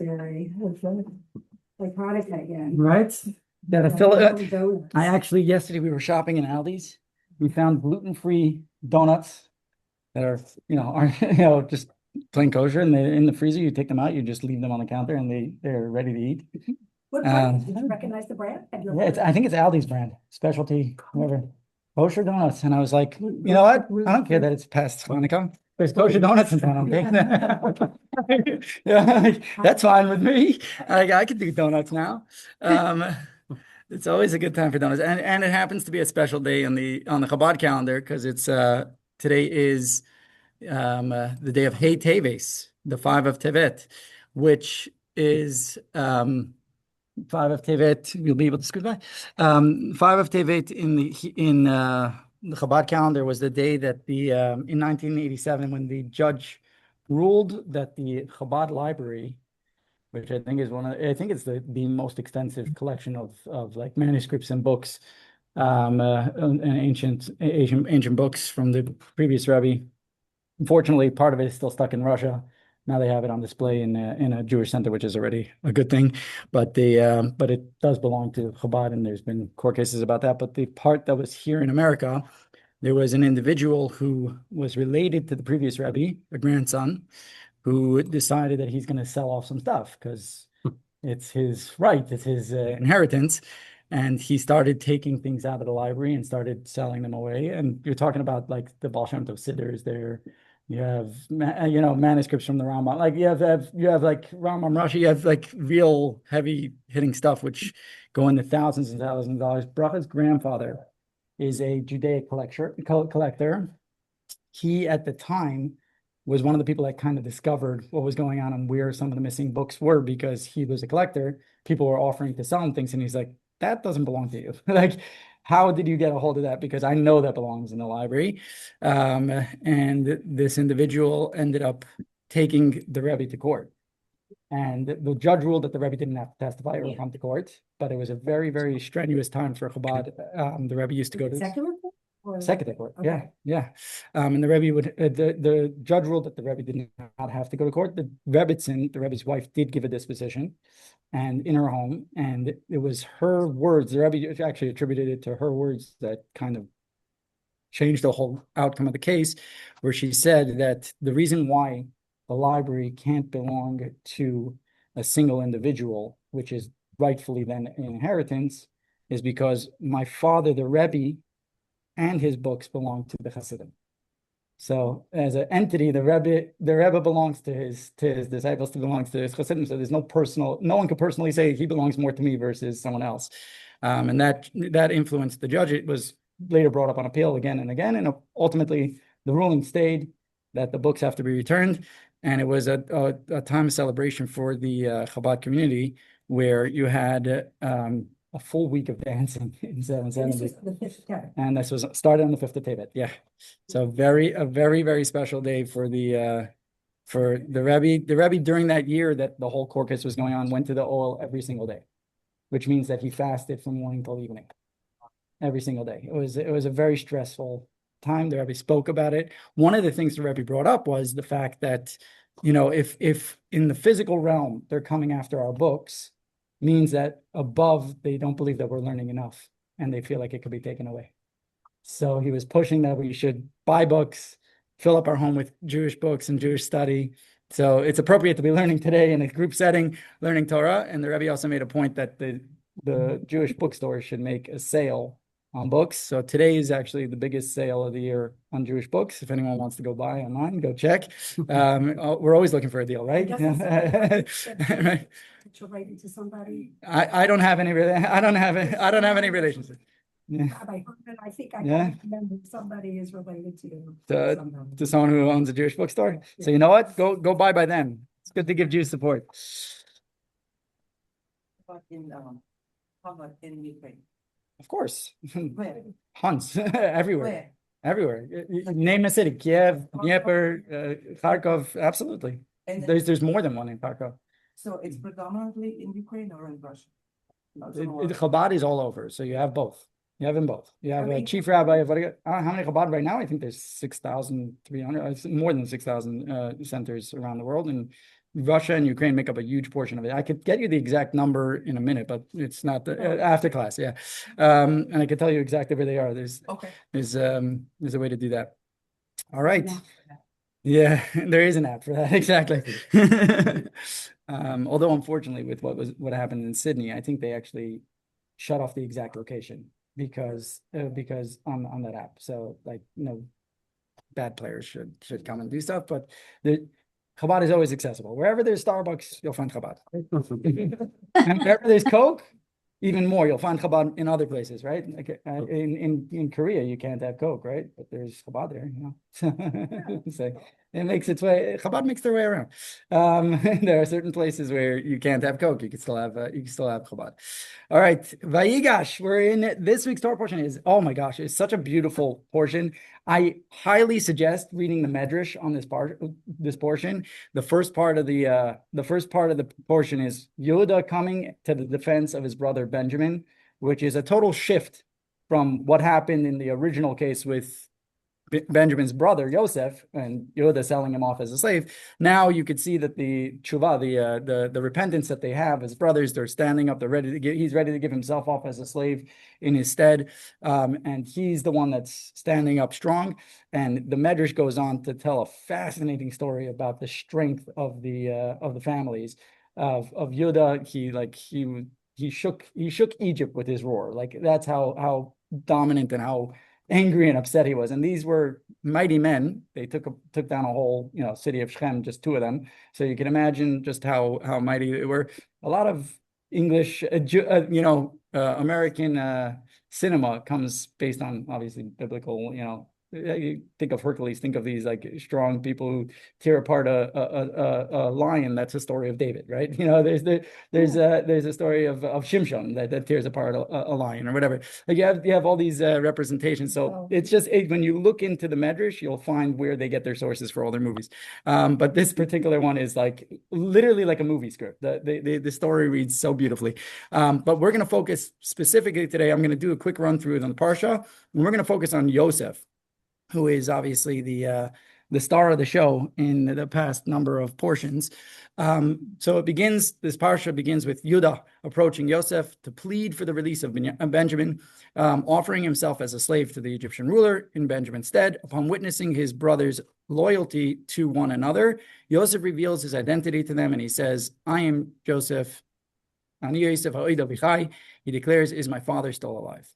scary. It's like Hanukkah again. Right? Gotta Yeah, fill it. donuts. I actually, yesterday we were shopping in Aldi's. We found gluten-free donuts that are, just plain kosher, and they're in the freezer. You take them out, you just leave them on the counter, and they're ready to eat. What brand? Did you recognize the brand? Yeah, I think it's Aldi's brand, specialty, whatever. Kosher donuts. And I was like, you know what? I don't care that it's past Hanukkah. There's kosher donuts in town. Okay. Yeah, that's fine with me. I can do donuts now. It's always a good time for donuts. And it happens to be a special day on the Chabad calendar because it's today is the day of Hey Teves, the 5 of Tevet, which is 5 of Tevet. You'll be able to scoot by. 5 of Tevet in the Chabad calendar was the day that the in 1987 when the judge ruled that the Chabad library, which I think is I think it's the most extensive collection of like manuscripts and books, and ancient books from the previous Rabbi. Unfortunately, part of it is still stuck in Russia. Now they have it on display in a Jewish center, which is already a good thing. But it does belong to Chabad, and there's been court cases about that. But the part that was here in America, there was an individual who was related to the previous Rebbe, a grandson, who decided that he's going to sell off some stuff because it's his right, it's his inheritance. And he started taking things out of the library and started selling them away. And you're talking about like the Baal Shem Tov Siddhars there. You have, manuscripts from the Rambam. Like you have like Rambam Rashi. You have like real heavy hitting stuff, which go into thousands and thousands of dollars. Bracha's grandfather is a Judaic collector. He at the time was one of the people that kind of discovered what was going on and where some of the missing books were because he was a collector. People were offering to sell him things, and he's like, that doesn't belong to you. Like, how did you get a hold of that? Because I know that belongs in the library. And this individual ended up taking the Rebbe to court. And the judge ruled that the Rebbe didn't have to testify or come to court, but it was a very, very strenuous time for Chabad. The Rebbe used to go to secular court? Secular court. Okay. Yeah. And the Rebbe the judge ruled that the Rebbe did not have to go to court. The Rebbe's wife, did give a disposition, and in her home, and it was her words. The Rebbe actually attributed it to her words that kind of changed the whole outcome of the case, where she said that the reason why the library can't belong to a single individual, which is rightfully then an inheritance, is because my father, the Rebbe, and his books belong to the Hasidim. So as an entity, the Rebbe belongs to his disciples, belongs to his Hasidim. So there's no one could personally say he belongs more to me versus someone else. And that influenced the judge. It was later brought up on appeal again and again. And ultimately the ruling stayed that the books have to be returned. And it was a time of celebration for the Chabad community where you had a full week of dancing in 770. This was the 5th. And this was started on the 5th of Tevet. Yeah. So a very, very special day for the Rebbe. The Rebbe during that year that the whole court case was going on went to the oil every single day, which means that he fasted from morning till evening, every single day. It was a very stressful time. The Rebbe spoke about it. One of the things the Rebbe brought up was the fact that, if in the physical realm they're coming after our books, means that above they don't believe that we're learning enough and they feel like it could be taken away. So he was pushing that we should buy books, fill up our home with Jewish books and Jewish study. So it's appropriate to be learning today in a group setting, learning Torah. And the Rebbe also made a point that the Jewish bookstores should make a sale on books. So today is actually the biggest sale of the year on Jewish books. If anyone wants to go buy online, go check. We're always looking for a deal, right? Right. You'll write it to somebody. I don't have any relationship. Yeah. I think I can remember somebody is related to someone who owns a Jewish bookstore. Yeah. So you know what? Go buy by them. It's good to give Jews support. But how about in Ukraine? Of course. Where? Hunts everywhere. Where? Everywhere. Name a city. Kiev, Dnieper, Kharkov. Absolutely. And there's more than one in Kharkov. So it's predominantly in Ukraine or in Russia? Chabad is all over. So you have both. You have them both. You have a chief rabbi of how many Chabad right now? I think there's 6,300. It's more than 6,000 centers around the world, and Russia and Ukraine make up a huge portion of it. I could get you the exact number in a minute, but it's not after class. Yeah. And I can tell you exactly where they are. Okay. There's a way to do that. All right. Yeah, there is an app for that. Exactly. Although unfortunately with what happened in Sydney, I think they actually shut off the exact location because on that app. So like, bad players should come and do stuff, but the Chabad is always accessible. Wherever there's Starbucks, you'll find Chabad. And wherever there's Coke, even more, you'll find Chabad in other places, right? Like in Korea, you can't have Coke, right? But there's Chabad there, So it makes its way. Chabad makes their way around. There are certain places where you can't have Coke. You can still have Chabad. All right, Vayigash. We're in this week's Torah portion. Oh my gosh, it's such a beautiful portion. I highly suggest reading the Medrash on this portion. The first part of the portion is Yehuda coming to the defense of his brother Benjamin, which is a total shift from what happened in the original case with Benjamin's brother Yosef and Yehuda selling him off as a slave. Now you could see that the tshuva, the repentance that they have as brothers, they're standing up. He's ready to give himself up as a slave in his stead, and he's the one that's standing up strong. And the Medrash goes on to tell a fascinating story about the strength of the families of Yehuda. He shook Egypt with his roar. Like that's how dominant and how angry and upset he was. And these were mighty men. They took down a whole city of Shechem, just two of them. So you can imagine just how mighty they were. A lot of English American cinema comes based on obviously biblical. You think of Hercules, think of these like strong people who tear apart a lion. That's a story of David, right? There's a story of Shimshon that tears apart a lion or whatever. Like you have all these representations. So it's just when you look into the Medrash, you'll find where they get their sources for all their movies. But this particular one is like literally like a movie script. The story reads so beautifully. But we're going to focus specifically today. I'm going to do a quick run through it on the Parsha, and we're going to focus on Yosef, who is obviously the star of the show in the past number of portions. So this parsha begins with Yudah approaching Yosef to plead for the release of Benjamin, offering himself as a slave to the Egyptian ruler in Benjamin's stead. Upon witnessing his brothers' loyalty to one another, Yosef reveals his identity to them, and he says, "I am Joseph. Ani Yosef ha'odah b'chai." He declares, "Is my father still alive?"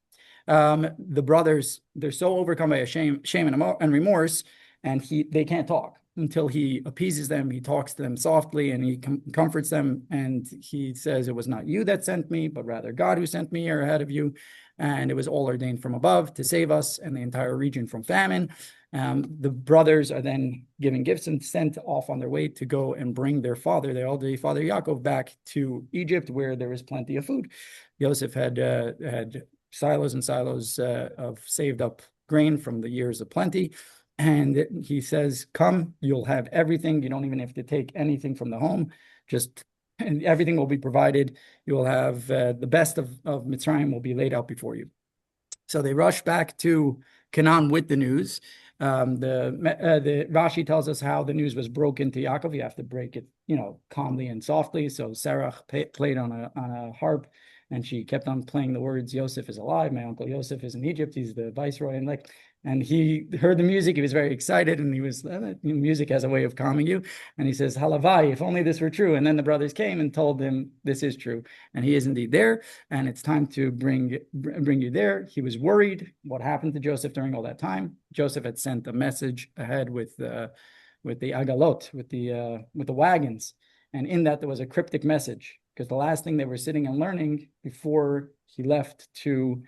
The brothers, they're so overcome by shame and remorse, and they can't talk until he appeases them. He talks to them softly and he comforts them, and he says, "It was not you that sent me, but rather God who sent me here ahead of you, and it was all ordained from above to save us and the entire region from famine." The brothers are then given gifts and sent off on their way to go and bring their elderly father Yaakov, back to Egypt, where there is plenty of food. Yosef had silos and silos of saved up grain from the years of plenty. And he says, "Come, you'll have everything. You don't even have to take anything from the home. And everything will be provided. You will have the best of Mitzrayim will be laid out before you." So they rush back to Canaan with the news. The Rashi tells us how the news was broken to Yaakov. You have to break it, calmly and softly. So Sarah played on a harp, and she kept on playing the words, "Yosef is alive. My uncle Yosef is in Egypt. He's the viceroy." And he heard the music. He was very excited, and he was, music has a way of calming you. And he says, "Halavai, if only this were true." And then the brothers came and told him this is true, and he is indeed there. And it's time to bring you there. He was worried what happened to Joseph during all that time. Joseph had sent a message ahead with the agalot, with the wagons, and in that there was a cryptic message, because the last thing they were sitting and learning before he left to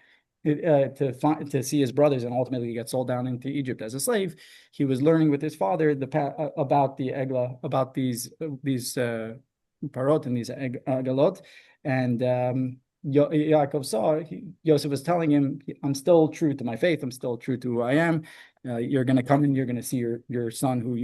see his brothers and ultimately get sold down into Egypt as a slave, he was learning with his father about the egla, about these parot and these agalot. And Yaakov saw, Yosef was telling him, "I'm still true to my faith. I'm still true to who I am. You're going to come and you're going to see your son who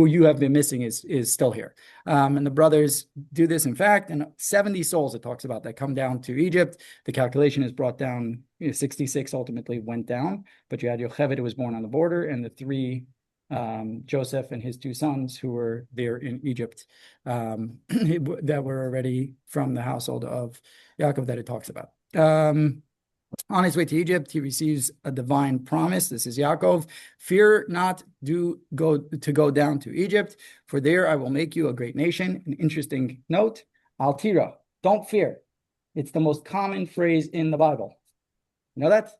you have been missing is still here." And the brothers do this, in fact, and 70 souls it talks about that come down to Egypt. The calculation is brought down, 66 ultimately went down, but you had Yocheved, who was born on the border, and the three Joseph and his two sons who were there in Egypt, that were already from the household of Yaakov that it talks about. On his way to Egypt, he receives a divine promise. This is Yaakov. Fear not to go down to Egypt, for there I will make you a great nation. An interesting note, Al Tira, don't fear. It's the most common phrase in the Bible. You know that?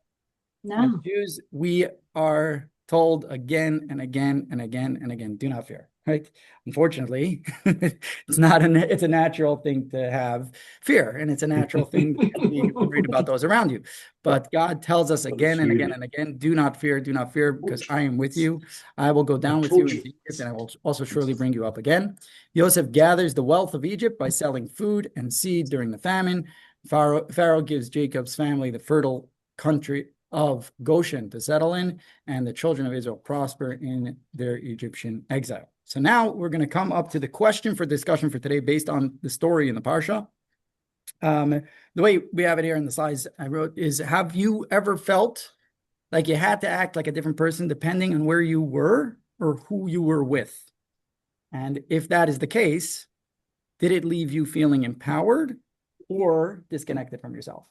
No. As Jews, we are told again and again and again and again, do not fear, right? Unfortunately, it's a natural thing to have fear, and it's a natural thing to be worried about those around you. But God tells us again and again and again, do not fear, because I am with you. I will go down with you into Egypt, and I will also surely bring you up again. Joseph gathers the wealth of Egypt by selling food and seed during the famine. Pharaoh gives Jacob's family the fertile country of Goshen to settle in, and the children of Israel prosper in their Egyptian exile. So now we're going to come up to the question for discussion for today based on the story in the Parsha. The way we have it here in the slides I wrote is, have you ever felt like you had to act like a different person depending on where you were or who you were with? And if that is the case, did it leave you feeling empowered or disconnected from yourself?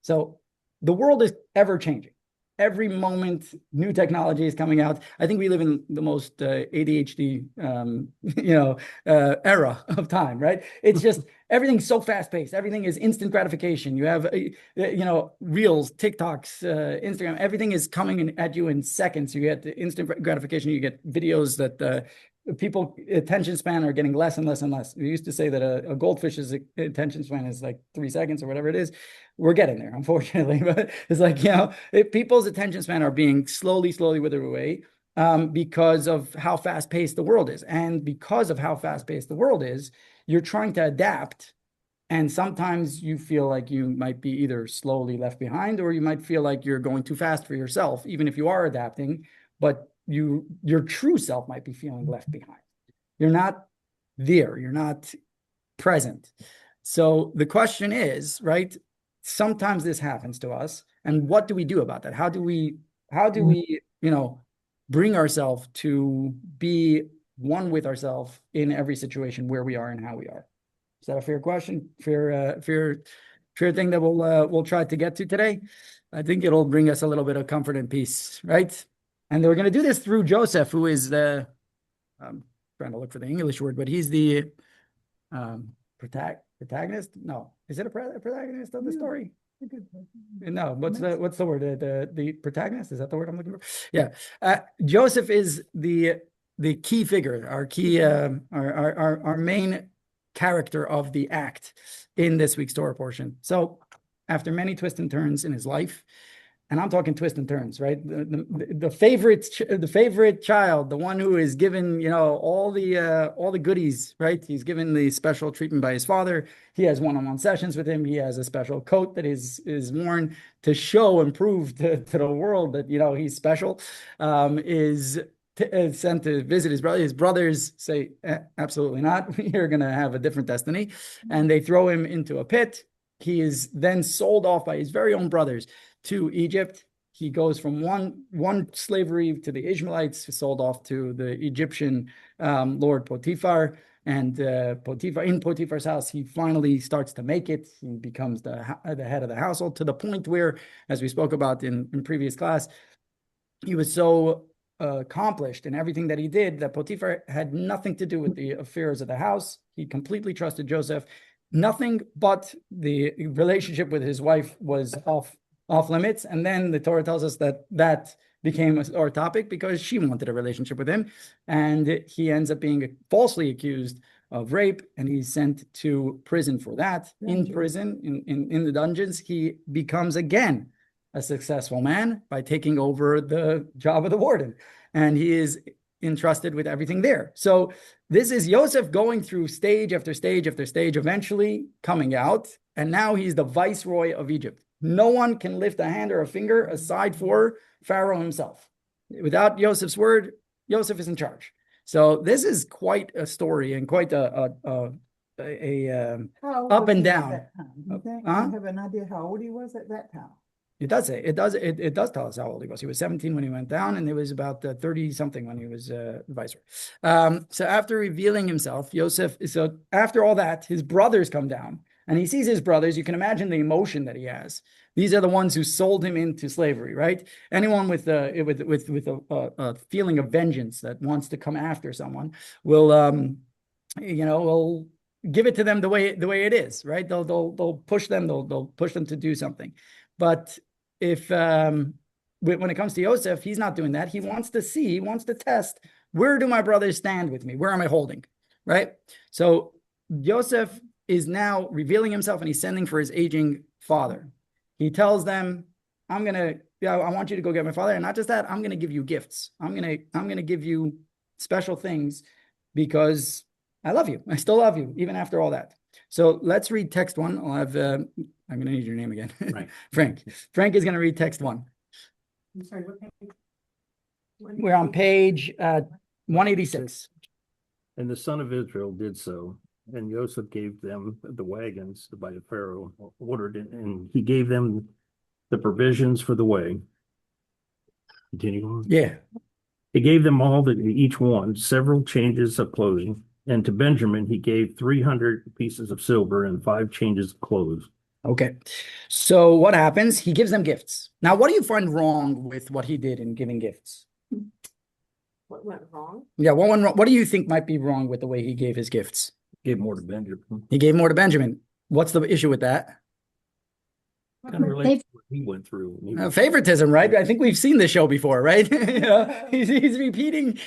So the world is ever changing. Every moment, new technology is coming out. I think we live in the most ADHD, era of time, right? It's just everything's so fast paced. Everything is instant gratification. You have, Reels, TikToks, Instagram. Everything is coming at you in seconds. You get the instant gratification. You get videos that people attention span are getting less and less and less. We used to say that a goldfish's attention span is like 3 seconds or whatever it is. We're getting there, unfortunately, but it's like, people's attention span are being slowly withered away because of how fast paced the world is. And because of how fast paced the world is, you're trying to adapt. And sometimes you feel like you might be either slowly left behind, or you might feel like you're going too fast for yourself, even if you are adapting, but your true self might be feeling left behind. You're not there. You're not present. So the question is, right? Sometimes this happens to us, and what do we do about that? How do we, bring ourselves to be one with ourselves in every situation where we are and how we are? Is that a fair question? Fair thing that we'll try to get to today. I think it'll bring us a little bit of comfort and peace, right? And we're going to do this through Joseph, who is I'm trying to look for the English word, but he's the protagonist. No, is it a protagonist of the story? No, what's the word? The protagonist, is that the word I'm looking for? Yeah, Joseph is the key figure, our key, our main character of the act in this week's Torah portion. So, after many twists and turns in his life. And I'm talking twists and turns, right? The favorite child, the one who is given, all the goodies, right? He's given the special treatment by his father. He has one-on-one sessions with him. He has a special coat that is worn to show and prove to the world that he's special. Is sent to visit his brother. His brothers say, absolutely not. You're going to have a different destiny, and they throw him into a pit. He is then sold off by his very own brothers to Egypt. He goes from one slavery to the Ishmaelites, sold off to the Egyptian Lord Potiphar, and in Potiphar's house, he finally starts to make it. He becomes the head of the household, to the point where, as we spoke about in previous class, he was so accomplished in everything that he did that Potiphar had nothing to do with the affairs of the house. He completely trusted Joseph. Nothing but the relationship with his wife was off limits. And then the Torah tells us that became our topic because she wanted a relationship with him. And he ends up being falsely accused of rape, and he's sent to prison for that. In prison, in the dungeons, he becomes again a successful man by taking over the job of the warden. And he is entrusted with everything there. So this is Joseph going through stage after stage after stage, eventually coming out. And now he's the viceroy of Egypt. No one can lift a hand or a finger aside for Pharaoh himself. Without Joseph's word, Joseph is in charge. So this is quite a story and quite a up and down. You have an idea how old he was at that time? It does say, it does tell us how old he was. He was 17 when he went down, and he was about 30 something when he was viceroy. So after revealing himself, so after all that, his brothers come down, and he sees his brothers. You can imagine the emotion that he has. These are the ones who sold him into slavery, right? Anyone with a feeling of vengeance that wants to come after someone will, will give it to them the way it is, right? They'll push them. They'll push them to do something. But if when it comes to Yosef, he's not doing that. He wants to see, he wants to test, where do my brothers stand with me? Where am I holding? Right? So Yosef is now revealing himself, and he's sending for his aging father. He tells them, I want you to go get my father. And not just that, I'm going to give you gifts. I'm going to give you special things because I love you. I still love you, even after all that. So let's read text 1. I'll have, I'm going to need your name again. Right. Frank. Frank is going to read text 1. I'm sorry, what page? We're on page 186. And the son of Israel did so, and Joseph gave them the wagons by the Pharaoh ordered it, and he gave them the provisions for the way. Continue on. Yeah. He gave them all, each one, several changes of clothing, and to Benjamin he gave 300 pieces of silver and 5 changes of clothes. Okay. So what happens? He gives them gifts. Now, what do you find wrong with what he did in giving gifts? What went wrong? Yeah, what do you think might be wrong with the way he gave his gifts? Gave more to Benjamin. He gave more to Benjamin. What's the issue with that? Kind of relates to what he went through. Favoritism, right? I think we've seen this show before, right? He's repeating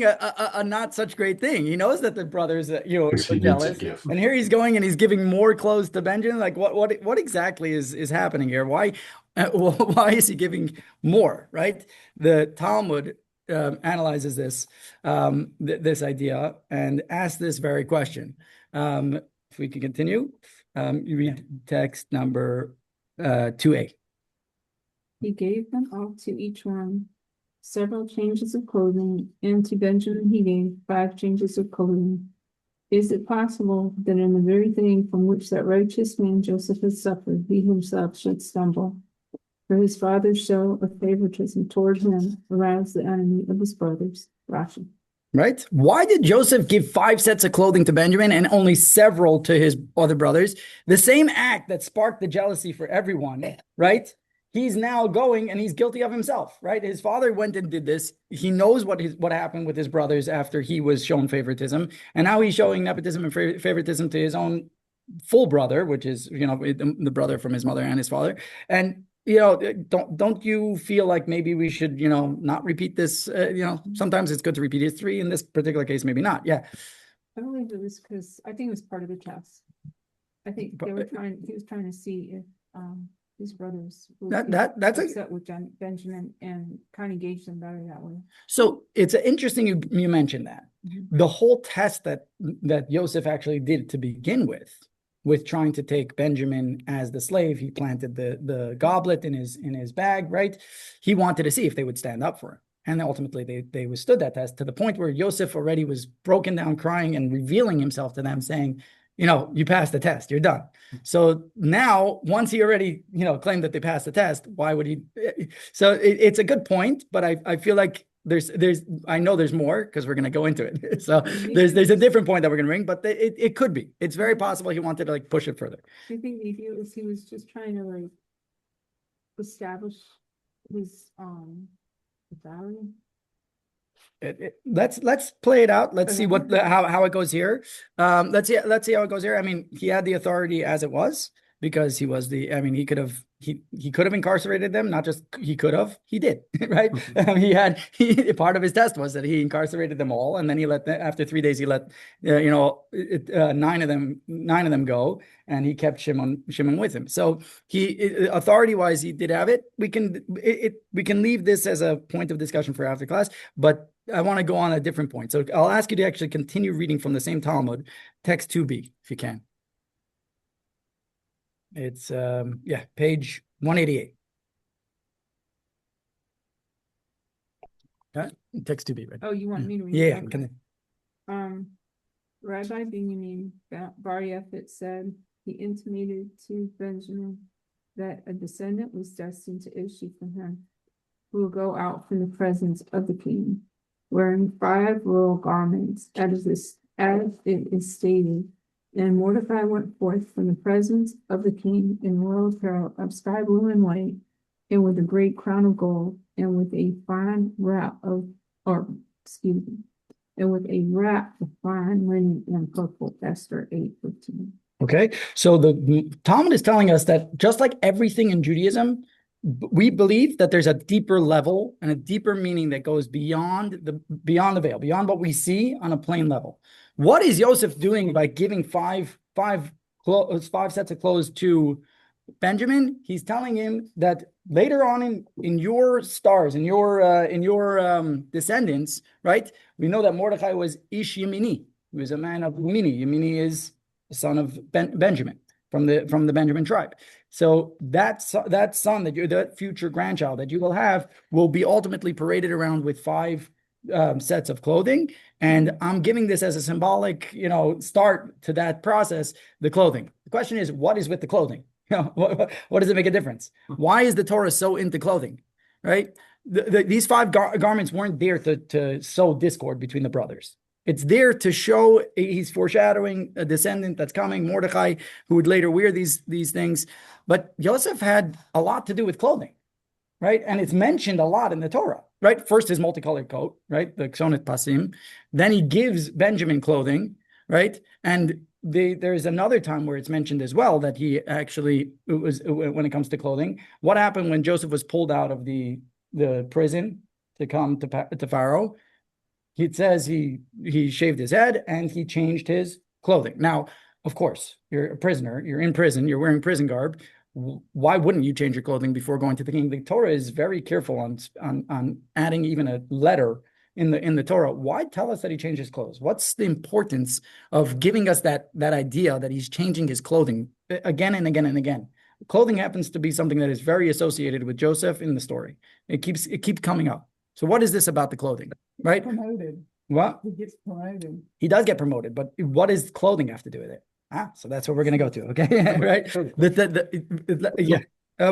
a not such great thing. He knows that the brothers, are jealous, and here he's going and he's giving more clothes to Benjamin. Like, what exactly is happening here? Why is he giving more? Right? The Talmud analyzes this idea and asks this very question. If we can continue, you read text number 2a. He gave them all to each one several changes of clothing, and to Benjamin he gave 5 changes of clothing. Is it possible that in the very thing from which that righteous man Joseph has suffered, he himself should stumble? For his father's show of favoritism toward him aroused the enemy of his brothers. Rashi. Right? Why did Joseph give 5 sets of clothing to Benjamin and only several to his other brothers? The same act that sparked the jealousy for everyone, right? He's now going and he's guilty of himself, right? His father went and did this. He knows what happened with his brothers after he was shown favoritism. And now he's showing nepotism and favoritism to his own full brother, which is, the brother from his mother and his father. And don't you feel like maybe we should, not repeat this? Sometimes it's good to repeat history. In this particular case, maybe not. Yeah. I believe it was because I think it was part of the test. I think he was trying to see if his brothers would that's upset with Benjamin and kind of gauge them better that way. So it's interesting you mentioned that. Mm-hmm. The whole test that Joseph actually did to begin with trying to take Benjamin as the slave, he planted the goblet in his bag, right? He wanted to see if they would stand up for him. And ultimately they withstood that test to the point where Joseph already was broken down crying and revealing himself to them saying, you passed the test, you're done. So now, once he already, claimed that they passed the test, why would he? So it's a good point, but I feel like I know there's more because we're going to go into it. So there's a different point that we're going to bring, but it could be. It's very possible he wanted to push it further. Do you think he was just trying to establish his authority? Let's play it out. Let's see how it goes here. Let's see how it goes here. I mean, he had the authority as it was because he was he could have incarcerated them. Not just he could have, he did, right? Part of his test was that he incarcerated them all, and then he after 3 days he let 9 of them go, and he kept Shimon with him. So authority wise he did have it. We can leave this as a point of discussion for after class, but I want to go on a different point. So I'll ask you to actually continue reading from the same Talmud, text 2b, if you can. It's page 188. Text 2b, right? Oh, you want me to read? Yeah. Rabbi Benjamin Bar Yefet said he intimated to Benjamin that a descendant was destined to issue from him, who will go out from the presence of the king, wearing 5 royal garments, as it is stated. And Mordecai went forth from the presence of the king in royal apparel of sky blue and white, and with a great crown of gold, and with a fine wrap and with a wrap of fine linen and purple. Esther 8:15. Okay, so the Talmud is telling us that just like everything in Judaism, we believe that there's a deeper level and a deeper meaning that goes beyond the veil, beyond what we see on a plain level. What is Joseph doing by giving five sets of clothes to Benjamin? He's telling him that later on in your stars, in your descendants, right? We know that Mordecai was Ish Yemini. He was a man of Yemini. Yemini is the son of Benjamin from the Benjamin tribe. So that son, that future grandchild that you will have, will be ultimately paraded around with 5 sets of clothing. And I'm giving this as a symbolic, start to that process, the clothing. The question is, what is with the clothing? What does it make a difference? Why is the Torah so into clothing, right? These 5 garments weren't there to sow discord between the brothers. It's there to show he's foreshadowing a descendant that's coming, Mordecai, who would later wear these things. But Joseph had a lot to do with clothing, right? And it's mentioned a lot in the Torah, right? First, his multicolored coat, right? The Ksonit Pasim. Then he gives Benjamin clothing, right? And there's another time where it's mentioned as well that he actually, when it comes to clothing, what happened when Joseph was pulled out of the prison to come to Pharaoh? It says he shaved his head and he changed his clothing. Now, of course, you're a prisoner, you're in prison, you're wearing prison garb. Why wouldn't you change your clothing before going to the king? The Torah is very careful on adding even a letter in the Torah. Why tell us that he changed his clothes? What's the importance of giving us that idea that he's changing his clothing again and again and again? Clothing happens to be something that is very associated with Joseph in the story. It keeps coming up. So what is this about the clothing, right? Promoted. What? He gets promoted. He does get promoted, but what does clothing have to do with it? So that's what we're going to go to, okay? Right? Yeah.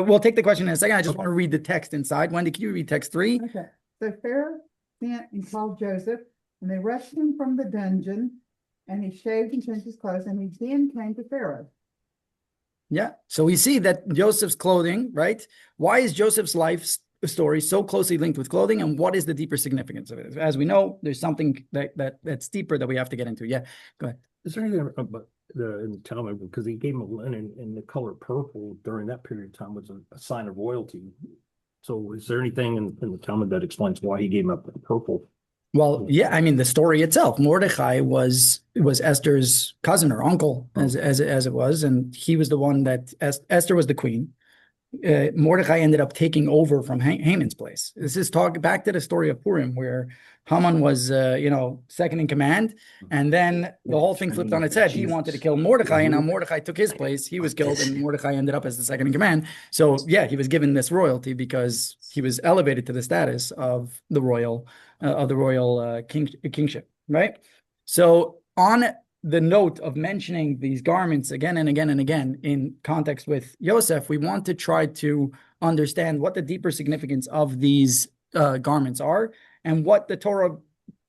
We'll take the question in a second. I just want to read the text inside. Wendy, can you read text 3? Okay. So Pharaoh sent and called Joseph, and they rushed him from the dungeon, and he shaved and changed his clothes, and he then came to Pharaoh. Yeah. So we see that Joseph's clothing, right? Why is Joseph's life story so closely linked with clothing, and what is the deeper significance of it? As we know, there's something that's deeper that we have to get into. Yeah, go ahead. Is there anything about in the Talmud, because he gave him a linen and the color purple during that period of time was a sign of royalty? So is there anything in the Talmud that explains why he gave him up purple? Well, yeah, I mean, the story itself, Mordecai was Esther's cousin or uncle, as it was, and he was the one that Esther was the queen. Mordecai ended up taking over from Haman's place. This is back to the story of Purim, where Haman was, second in command, and then the whole thing flipped on its head. He wanted to kill Mordecai, and now Mordecai took his place. He was killed, and Mordecai ended up as the second in command. So, yeah, he was given this royalty because he was elevated to the status of the royal kingship, right? So, on the note of mentioning these garments again and again and again in context with Joseph, we want to try to understand what the deeper significance of these garments are and what the Torah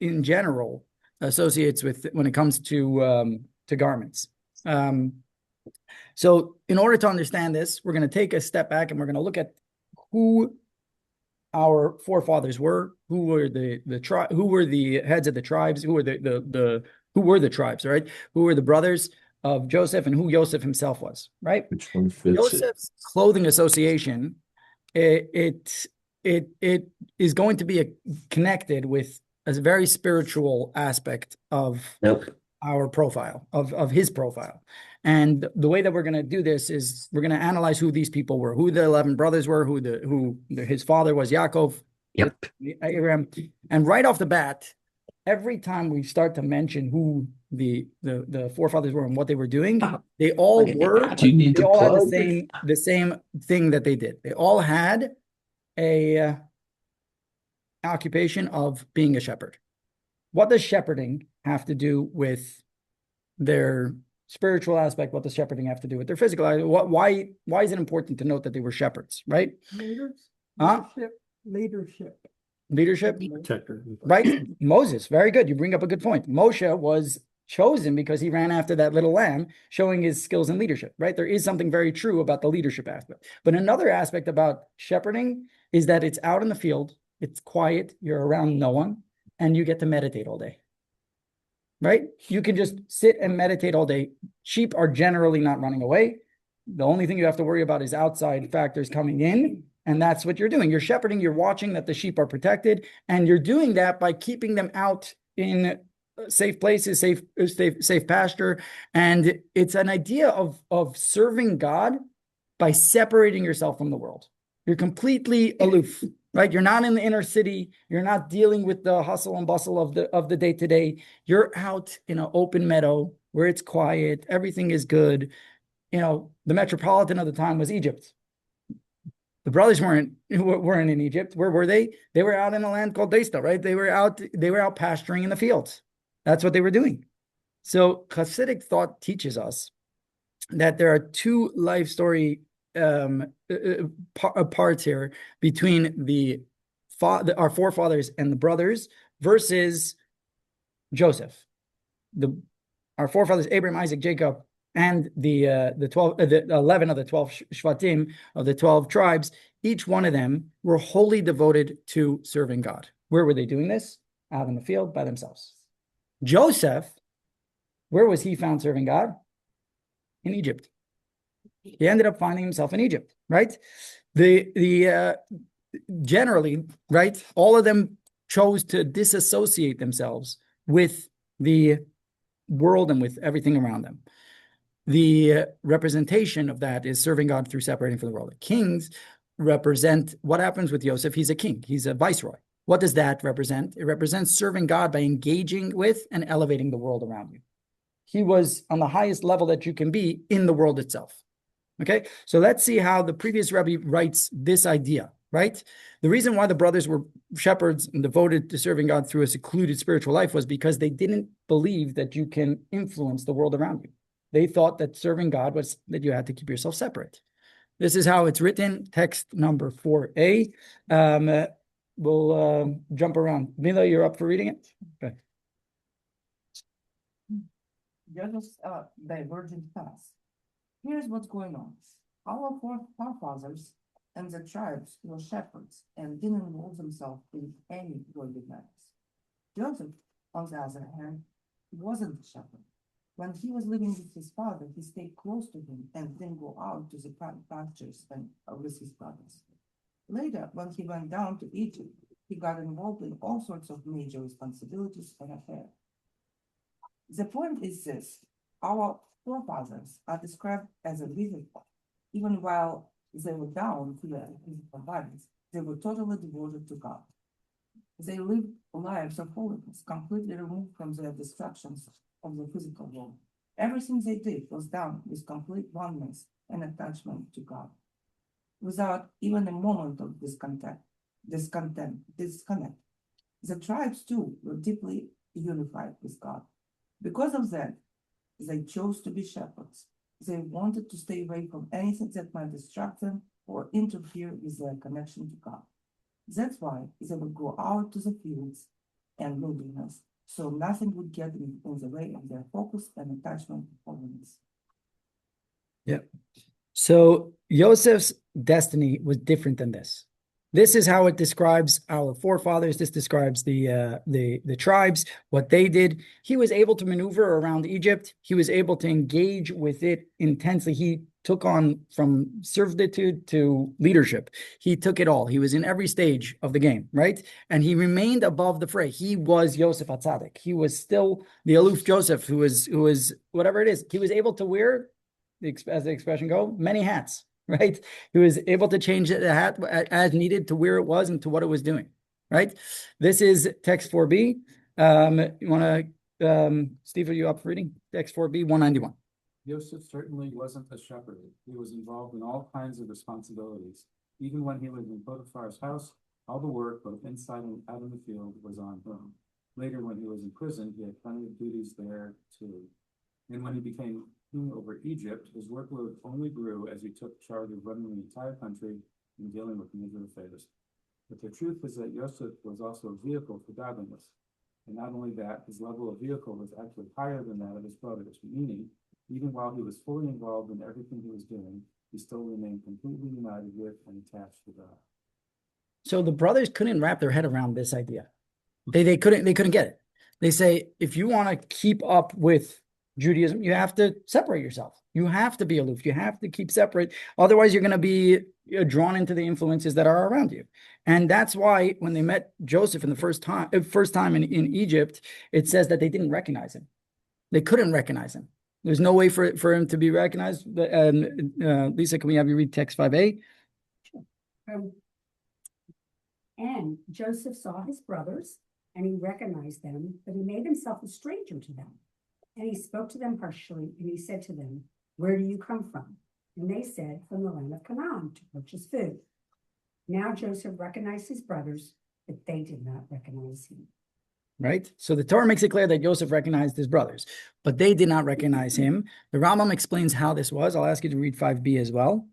in general associates with when it comes to garments. So in order to understand this, we're going to take a step back and we're going to look at who our forefathers were, who were the heads of the tribes, who were who were the tribes, right? Who were the brothers of Joseph and who Joseph himself was, right? Which one fits Joseph's clothing association, it is going to be connected with a very spiritual aspect of our profile, of his profile. And the way that we're going to do this is we're going to analyze who these people were, who the 11 brothers were, his father was Yaakov, Abraham. And right off the bat, every time we start to mention who the forefathers were and what they were doing, they all had the same thing that they did. They all had a occupation of being a shepherd. What does shepherding have to do with their spiritual aspect, what does shepherding have to do with their physical? Why is it important to note that they were shepherds, right? Leaders, Huh? leadership. Leadership, Protector. right? Moses, very good. You bring up a good point. Moshe was chosen because he ran after that little lamb, showing his skills in leadership, right? There is something very true about the leadership aspect. But another aspect about shepherding is that it's out in the field, it's quiet, you're around no one, and you get to meditate all day. Right? You can just sit and meditate all day. Sheep are generally not running away. The only thing you have to worry about is outside factors coming in. And that's what you're doing. You're shepherding, you're watching that the sheep are protected. And you're doing that by keeping them out in safe places, safe pasture. And it's an idea of serving God by separating yourself from the world. You're completely aloof. Right? You're not in the inner city. You're not dealing with the hustle and bustle of the day to day. You're out in an open meadow where it's quiet. Everything is good. The metropolitan of the time was Egypt. The brothers weren't in Egypt. Where were they? They were out in a land called Daista, right? They were out pasturing in the fields. That's what they were doing. So Hasidic thought teaches us that there are two life story parts here between our forefathers and the brothers versus Joseph. Our forefathers Abraham, Isaac, Jacob, and the 11 of the 12 shvatim of the 12 tribes. Each one of them were wholly devoted to serving God. Where were they doing this? Out in the field by themselves. Joseph, where was he found serving God? In Egypt. He ended up finding himself in Egypt, right? Generally, right, all of them chose to disassociate themselves with the world and with everything around them. The representation of that is serving God through separating from the world. The kings represent what happens with Joseph. He's a king. He's a viceroy. What does that represent? It represents serving God by engaging with and elevating the world around you. He was on the highest level that you can be in the world itself. Okay, so let's see how the previous Rabbi writes this idea, right? The reason why the brothers were shepherds and devoted to serving God through a secluded spiritual life was because they didn't believe that you can influence the world around you. They thought that serving God was that you had to keep yourself separate. This is how it's written, text number 4a. We'll jump around. Mila, you're up for reading it? Okay. Joseph's divergent path. Here's what's going on. Our forefathers and the tribes were shepherds and didn't involve themselves in any worldly matters. Joseph, on the other hand, wasn't a shepherd. When he was living with his father, he stayed close to him and didn't go out to the pastures with his brothers. Later, when he went down to Egypt, he got involved in all sorts of major responsibilities and affairs. The point is this: our forefathers are described as a visible. Even while they were down to their physical bodies, they were totally devoted to God. They lived lives of holiness, completely removed from their distractions of the physical world. Everything they did was done with complete oneness and attachment to God, without even a moment of disconnect. The tribes too were deeply unified with God. Because of that, they chose to be shepherds. They wanted to stay away from anything that might distract them or interfere with their connection to God. That's why they would go out to the fields and wilderness, so nothing would get in the way of their focus and attachment to holiness. Yeah. So Joseph's destiny was different than this. This is how it describes our forefathers. This describes the tribes, what they did. He was able to maneuver around Egypt. He was able to engage with it intensely. He took on from servitude to leadership. He took it all. He was in every stage of the game, right? And he remained above the fray. He was Yosef HaTzadik. He was still the aloof Joseph, who was whatever it is. He was able to wear, as the expression goes, many hats. Right? He was able to change the hat as needed to where it was and to what it was doing. Right? This is text 4b. You want to, Steve, are you up for reading? Text 4b, 191. Joseph certainly wasn't a shepherd. He was involved in all kinds of responsibilities. Even when he lived in Potiphar's house, all the work, both inside and out in the field, was on him. Later, when he was in prison, he had plenty of duties there too. And when he became king over Egypt, his workload only grew as he took charge of running the entire country and dealing with major affairs. But the truth is that Joseph was also a vehicle for godliness. And not only that, his level of vehicle was actually higher than that of his brothers, meaning, even while he was fully involved in everything he was doing, he still remained completely united with and attached to God. So the brothers couldn't wrap their head around this idea. They couldn't get it. They say, if you want to keep up with Judaism, you have to separate yourself. You have to be aloof. You have to keep separate. Otherwise, you're going to be drawn into the influences that are around you. And that's why when they met Joseph in the first time in Egypt, it says that they didn't recognize him. They couldn't recognize him. There's no way for him to be recognized. Lisa, can we have you read text 5a? And Joseph saw his brothers, and he recognized them, but he made himself a stranger to them. And he spoke to them harshly, and he said to them, "Where do you come from?" And they said, "From the land of Canaan, to purchase food." Now Joseph recognized his brothers, but they did not recognize him. Right? So the Torah makes it clear that Joseph recognized his brothers, but they did not recognize him. The Rambam explains how this was. I'll ask you to read 5b as well.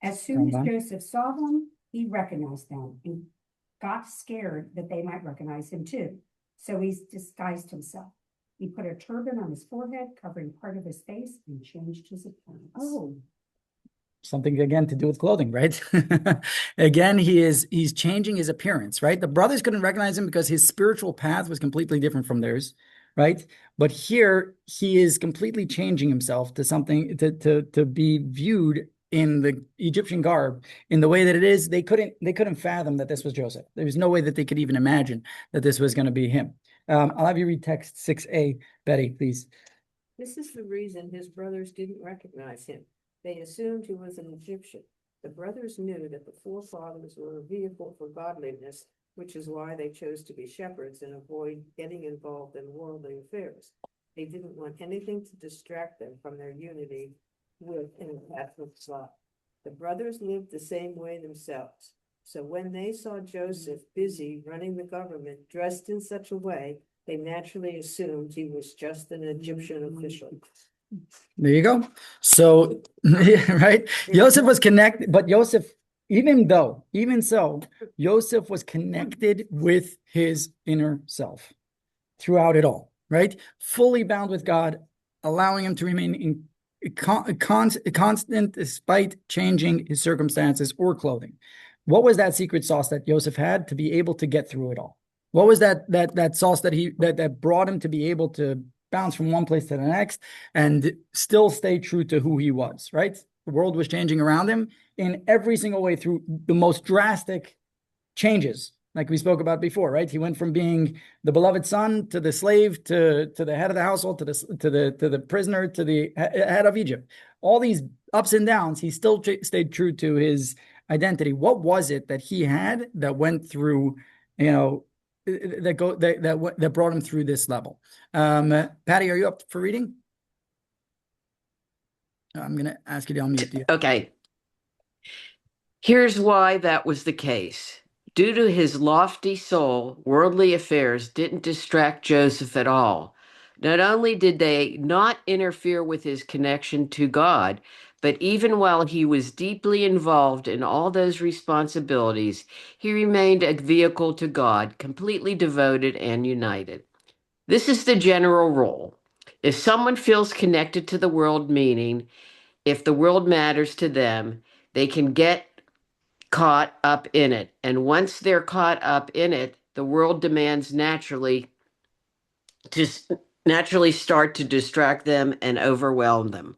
As soon as Rambam. Joseph saw them, he recognized them and got scared that they might recognize him too. So he disguised himself. He put a turban on his forehead, covering part of his face, and changed his appearance. Oh, Something again to do with clothing, right? Again, he's changing his appearance, right? The brothers couldn't recognize him because his spiritual path was completely different from theirs, right? But here he is completely changing himself to something to be viewed in the Egyptian garb in the way that it is. They couldn't fathom that this was Joseph. There was no way that they could even imagine that this was going to be him. I'll have you read text 6a, Betty, please. This is the reason his brothers didn't recognize him. They assumed he was an Egyptian. The brothers knew that the forefathers were a vehicle for godliness, which is why they chose to be shepherds and avoid getting involved in worldly affairs. They didn't want anything to distract them from their unity with an Catholic God. The brothers lived the same way themselves. So when they saw Joseph busy running the government, dressed in such a way, they naturally assumed he was just an Egyptian official. There you go. So, right, Joseph was connected, but Joseph, even so, Joseph was connected with his inner self throughout it all, right? Fully bound with God, allowing him to remain in constant despite changing his circumstances or clothing. What was that secret sauce that Joseph had to be able to get through it all? What was that sauce that brought him to be able to bounce from one place to the next and still stay true to who he was, right? The world was changing around him in every single way through the most drastic changes, like we spoke about before, right? He went from being the beloved son to the slave to the head of the household to the prisoner to the head of Egypt. All these ups and downs, he still stayed true to his identity. What was it that he had that went through, that brought him through this level? Patty, are you up for reading? I'm going to ask you to unmute you. Okay. Here's why that was the case. Due to his lofty soul, worldly affairs didn't distract Joseph at all. Not only did they not interfere with his connection to God, but even while he was deeply involved in all those responsibilities, he remained a vehicle to God, completely devoted and united. This is the general rule. If someone feels connected to the world, meaning if the world matters to them, they can get caught up in it. And once they're caught up in it, the world demands naturally start to distract them and overwhelm them.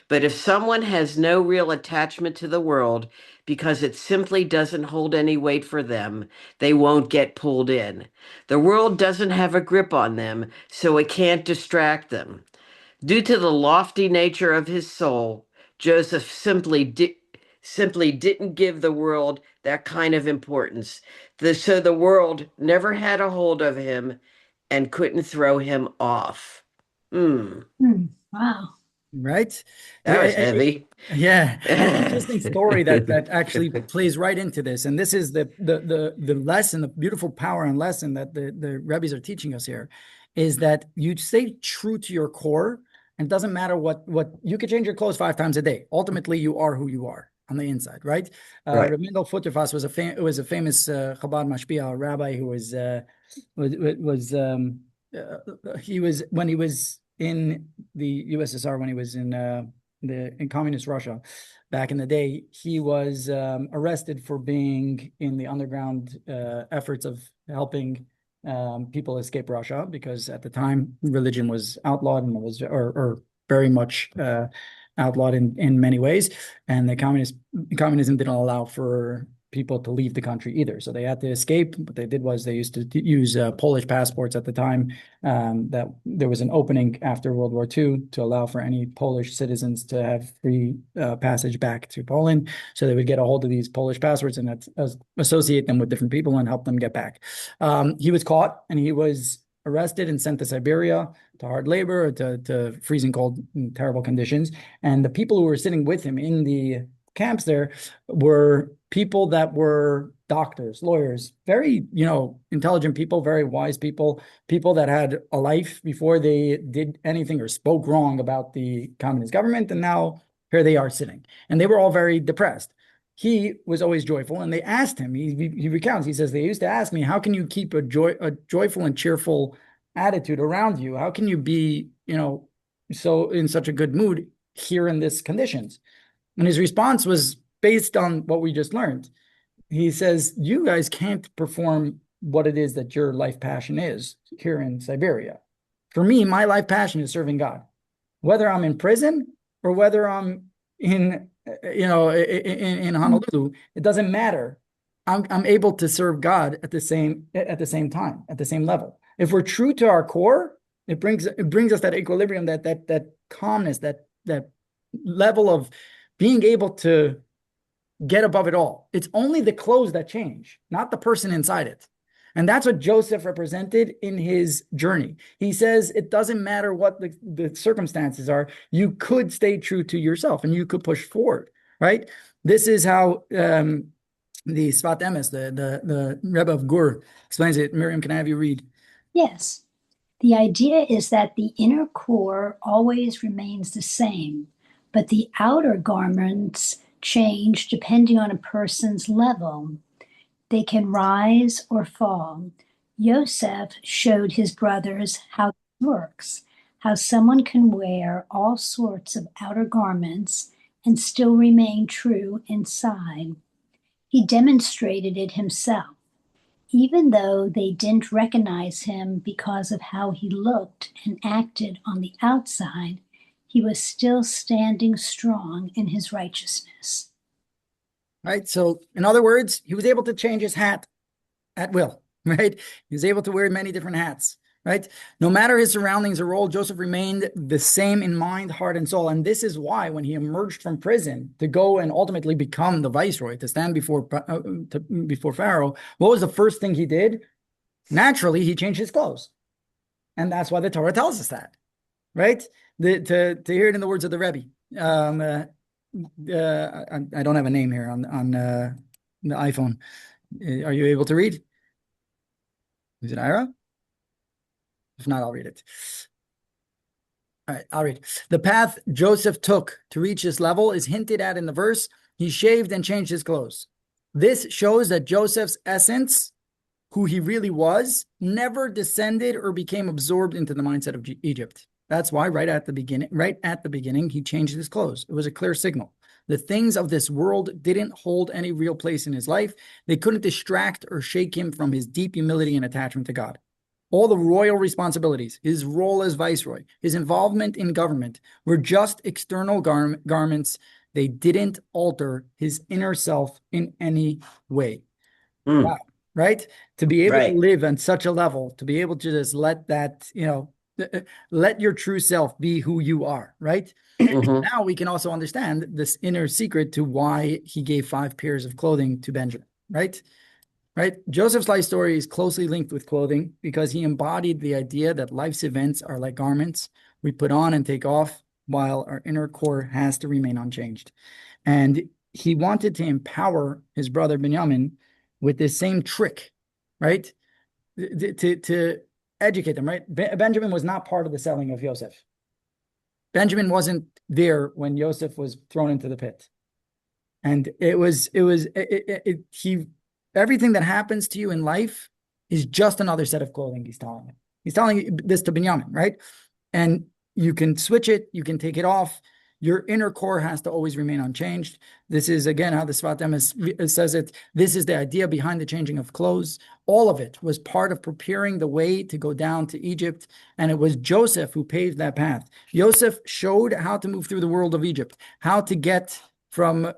But if someone has no real attachment to the world because it simply doesn't hold any weight for them, they won't get pulled in. The world doesn't have a grip on them, so it can't distract them. Due to the lofty nature of his soul, Joseph simply didn't give the world that kind of importance. So the world never had a hold of him and couldn't throw him off. Wow. Right? That was heavy. Yeah, an interesting story that actually plays right into this, and this is the lesson, the beautiful power and lesson that the Rebbes are teaching us here, is that you stay true to your core, And it doesn't matter what you could change your clothes 5 times a day. Ultimately, you are who you are on the inside, right? Right. Rabbi Mendel Futterfass was a famous Chabad mashpia, a rabbi who when he was in the USSR, when he was in communist Russia back in the day, he was arrested for being in the underground efforts of helping people escape Russia, because at the time religion was outlawed and it was or very much outlawed in many ways, and the communism didn't allow for people to leave the country either, so they had to escape. What they did was they used to use Polish passports at the time. That there was an opening after World War II to allow for any Polish citizens to have free passage back to Poland. So they would get a hold of these Polish passports and associate them with different people and help them get back. He was caught and he was arrested and sent to Siberia to hard labor, to freezing cold and terrible conditions. And the people who were sitting with him in the camps there were people that were doctors, lawyers, very, intelligent people, very wise people that had a life before they did anything or spoke wrong about the communist government. And now here they are sitting, and they were all very depressed. He was always joyful, and they asked him, he recounts, he says, they used to ask me, how can you keep a joyful and cheerful attitude around you? How can you be, so in such a good mood here in this conditions? And his response was based on what we just learned. He says, you guys can't perform what it is that your life passion is here in Siberia. For me, my life passion is serving God. Whether I'm in prison or whether I'm in Honolulu, it doesn't matter. I'm able to serve God at the same time, at the same level. If we're true to our core, it brings us that equilibrium, that calmness, that level of being able to get above it all. It's only the clothes that change, not the person inside it. And that's what Joseph represented in his journey. He says it doesn't matter what the circumstances are. You could stay true to yourself and you could push forward, right? This is how the Sfat Emes, the Rebbe of Gur, explains it. Miriam, can I have you read? Yes. The idea is that the inner core always remains the same, but the outer garments change depending on a person's level. They can rise or fall. Yosef showed his brothers how it works, how someone can wear all sorts of outer garments and still remain true inside. He demonstrated it himself. Even though they didn't recognize him because of how he looked and acted on the outside, he was still standing strong in his righteousness. Right. So in other words, he was able to change his hat at will, right? He was able to wear many different hats, right? No matter his surroundings or role, Joseph remained the same in mind, heart, and soul. And this is why when he emerged from prison to go and ultimately become the viceroy, to stand before Pharaoh, what was the first thing he did? Naturally, he changed his clothes. And that's why the Torah tells us that, right? To hear it in the words of the Rebbe. I don't have a name here on the iPhone. Are you able to read? Is it Ira? If not, I'll read it. All right, I'll read. The path Joseph took to reach this level is hinted at in the verse. He shaved and changed his clothes. This shows that Joseph's essence, who he really was, never descended or became absorbed into the mindset of Egypt. That's why right at the beginning, he changed his clothes. It was a clear signal. The things of this world didn't hold any real place in his life. They couldn't distract or shake him from his deep humility and attachment to God. All the royal responsibilities, his role as viceroy, his involvement in government were just external garments. They didn't alter his inner self in any way. Wow, right? To be able to live on such a level, to be able to just let that, let your true self be who you are, right? Now we can also understand this inner secret to why he gave 5 pairs of clothing to Benjamin, right? Right? Joseph's life story is closely linked with clothing because he embodied the idea that life's events are like garments we put on and take off while our inner core has to remain unchanged. And he wanted to empower his brother Benjamin with this same trick, right? To educate them, right? Benjamin was not part of the selling of Joseph. Benjamin wasn't there when Joseph was thrown into the pit. And everything that happens to you in life is just another set of clothing, he's telling him. He's telling this to Binyamin, right? And you can switch it, you can take it off. Your inner core has to always remain unchanged. This is, again, how the Sfat Emes says it. This is the idea behind the changing of clothes. All of it was part of preparing the way to go down to Egypt. And it was Joseph who paved that path. Joseph showed how to move through the world of Egypt, how to get from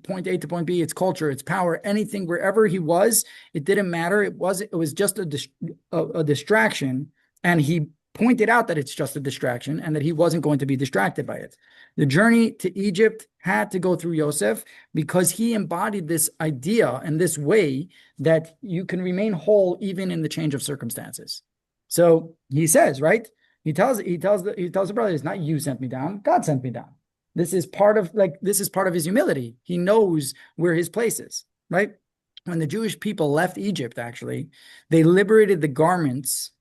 point A to point B, its culture, its power, anything, wherever he was, it didn't matter. It was just a distraction, and he pointed out that it's just a distraction and that he wasn't going to be distracted by it. The journey to Egypt had to go through Yosef because he embodied this idea and this way that you can remain whole even in the change of circumstances. So he says, right? He tells the brothers, not you sent me down, God sent me down. This is part of his humility. He knows where his place is, right? When the Jewish people left Egypt, actually, they liberated the garments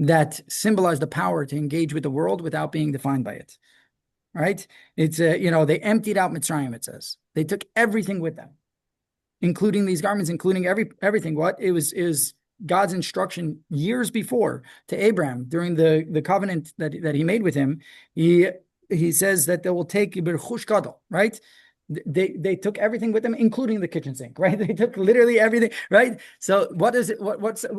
that symbolize the power to engage with the world without being defined by it, right? It's, they emptied out Mitzrayim, it says. They took everything with them, including these garments, including everything. What? It was God's instruction years before to Abraham during the covenant that he made with him. He says that they will take Birchush Gadol, right? They took everything with them, including the kitchen sink, right? They took literally everything, right? So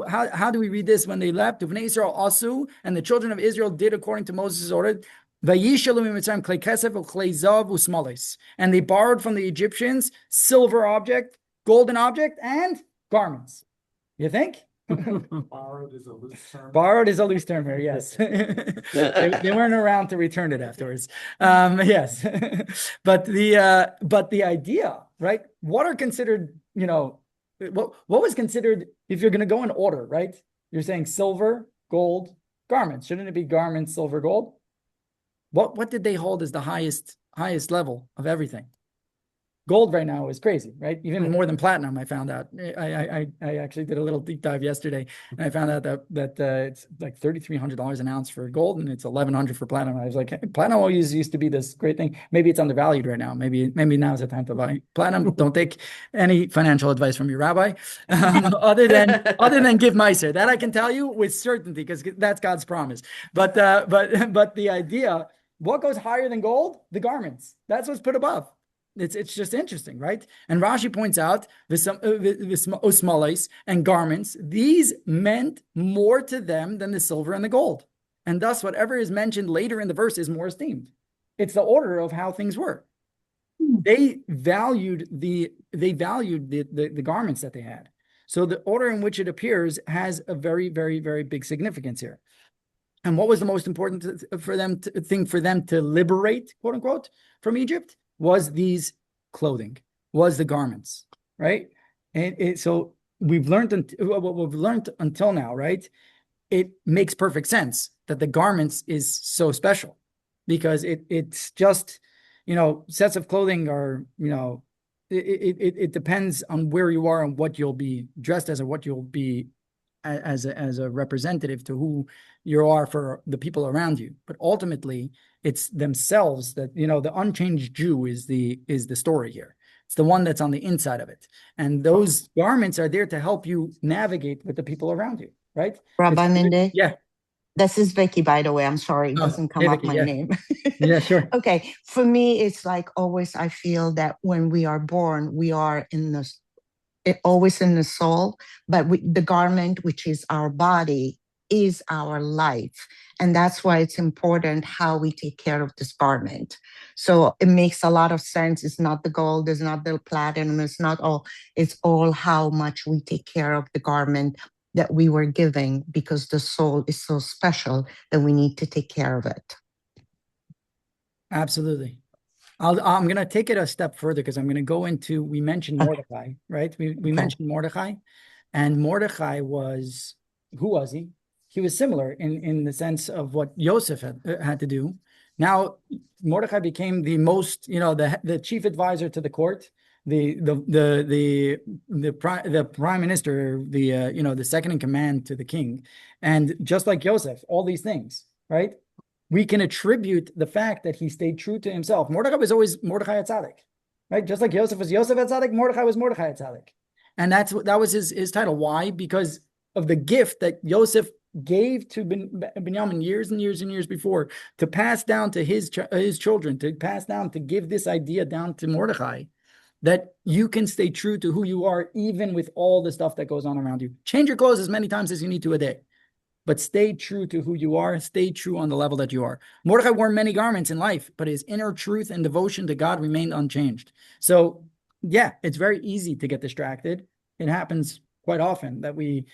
how do we read this when they left? Uvnei Yisrael asu, and the children of Israel did according to Moses' order. Vayishalu mitzrayim klei kesef u'klei zav u'smalis, and they borrowed from the Egyptians silver object, golden object, and garments. You think? Borrowed is a loose term. Borrowed is a loose term here, yes. they weren't around to return it afterwards. Yes. But the idea, right? What are considered, what was considered, if you're going to go in order, right? You're saying silver, gold, garments. Shouldn't it be garments, silver, gold? What did they hold as the highest level of everything? Gold right now is crazy, right? Even more than platinum, I found out. I actually did a little deep dive yesterday, and I found out that it's like $3,300 an ounce for gold, and it's $1,100 for platinum. I was like, hey, platinum always used to be this great thing. Maybe it's undervalued right now. Maybe now is the time to buy platinum. Don't take any financial advice from your rabbi, other than give Meiser. That I can tell you with certainty, because that's God's promise. But the idea, what goes higher than gold? The garments. That's what's put above. It's just interesting, right? And Rashi points out osmalais and garments, these meant more to them than the silver and the gold. And thus whatever is mentioned later in the verse is more esteemed. It's the order of how things were. They valued the garments that they had. So the order in which it appears has a very, very, very big significance here. And what was the most important thing for them to liberate, quote unquote, from Egypt? Was these clothing, was the garments, right? And so what we've learned until now, right? It makes perfect sense that the garments is so special because it's just, sets of clothing are, it depends on where you are and what you'll be dressed as or what you'll be as a representative to who you are for the people around you. But ultimately, it's themselves that, the unchanged Jew is the story here. It's the one that's on the inside of it. And those garments are there to help you navigate with the people around you, right? Rabbi Mendy? Yeah. This is Vicky, by the way. I'm sorry, it doesn't come up my name. Yeah, sure. Okay. For me, it's like always, I feel that when we are born, we are always in the soul, but the garment, which is our body, is our life. And that's why it's important how we take care of this garment. So it makes a lot of sense. It's not the gold, it's not the platinum, it's all how much we take care of the garment that we were giving, because the soul is so special that we need to take care of it. Absolutely. I'm going to take it a step further because I'm going to go into, we mentioned Mordechai, right? We mentioned Mordechai, and Mordechai who was he? He was similar in the sense of what Yosef had to do. Now, Mordechai became the most, the chief advisor to the court, the prime minister, the second in command to the king. And just like Yosef, all these things, right? we can attribute the fact that he stayed true to himself. Mordechai was always Mordechai HaTzadik, right? Just like Yosef was Yosef HaTzadik, Mordechai was Mordechai HaTzadik. And that was his title. Why? Because of the gift that Yosef gave to Binyamin years and years and years before, to pass down to his children, to pass down, to give this idea down to Mordechai, that you can stay true to who you are, even with all the stuff that goes on around you. Change your clothes as many times as you need to a day, but stay true to who you are. Stay true on the level that you are. Mordechai wore many garments in life, but his inner truth and devotion to God remained unchanged. So yeah, it's very easy to get distracted. It happens quite often that we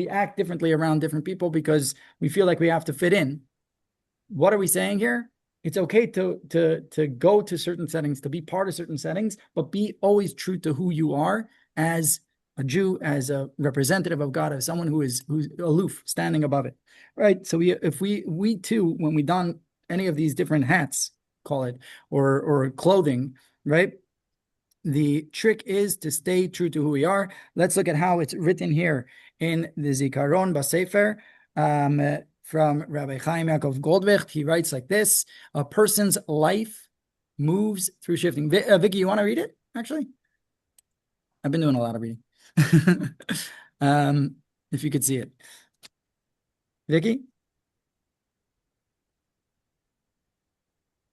act differently around different people because we feel like we have to fit in. What are we saying here? It's okay to go to certain settings, to be part of certain settings, but be always true to who you are as a Jew, as a representative of God, as someone who's aloof, standing above it, right? So we too, when we don any of these different hats, call it, or clothing, right? The trick is to stay true to who we are. Let's look at how it's written here in the Zikaron Basefer from Rabbi Chaim Yaakov Goldwicht. He writes like this: a person's life moves through shifting. Vicky, you want to read it? Actually, I've been doing a lot of reading. If you could see it, Vicky.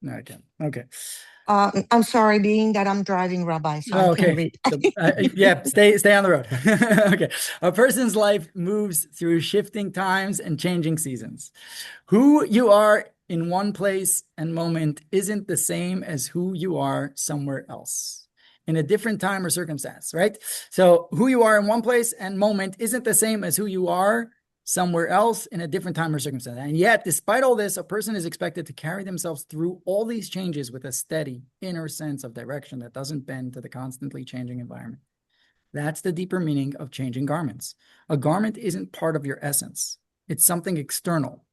No, I can't. Okay. I'm sorry, being that I'm driving, Rabbi, so I can't read. Yeah, stay on the road. Okay. A person's life moves through shifting times and changing seasons. Who you are in one place and moment isn't the same as who you are somewhere else, in a different time or circumstance, right? So who you are in one place and moment isn't the same as who you are somewhere else in a different time or circumstance. And yet, despite all this, a person is expected to carry themselves through all these changes with a steady inner sense of direction that doesn't bend to the constantly changing environment. That's the deeper meaning of changing garments. A garment isn't part of your essence. It's something external,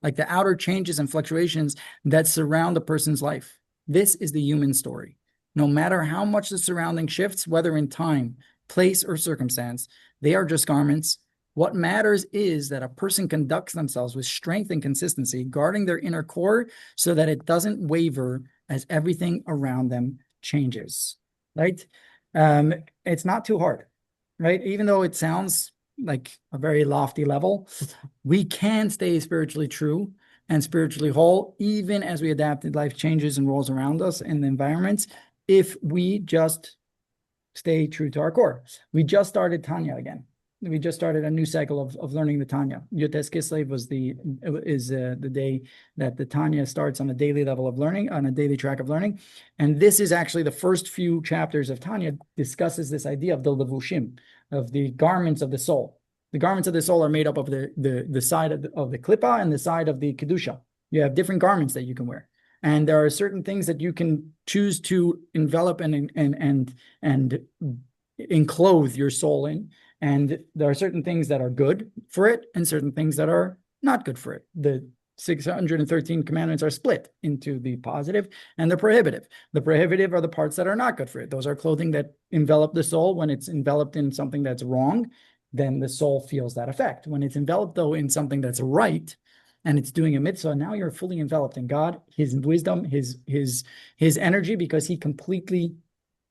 like the outer changes and fluctuations that surround a person's life. This is the human story. No matter how much the surrounding shifts, whether in time, place, or circumstance, they are just garments. What matters is that a person conducts themselves with strength and consistency, guarding their inner core so that it doesn't waver as everything around them changes, right? It's not too hard, right? Even though it sounds like a very lofty level, we can stay spiritually true and spiritually whole, even as we adapt to life changes and roles around us and the environments, if we just stay true to our core. We just started Tanya again. We just started a new cycle of learning the Tanya. Yotes Kislev is the day that the Tanya starts on a daily level of learning, on a daily track of learning. And this is actually the first few chapters of Tanya discusses this idea of the levushim, of the garments of the soul. The garments of the soul are made up of the side of the klippah and the side of the kedusha. You have different garments that you can wear. And there are certain things that you can choose to envelop and enclose your soul in. And there are certain things that are good for it and certain things that are not good for it. The 613 commandments are split into the positive and the prohibitive. The prohibitive are the parts that are not good for it. Those are clothing that envelop the soul. When it's enveloped in something that's wrong, then the soul feels that effect. When it's enveloped, though, in something that's right, and it's doing a mitzvah, now you're fully enveloped in God, his wisdom, his energy, because he completely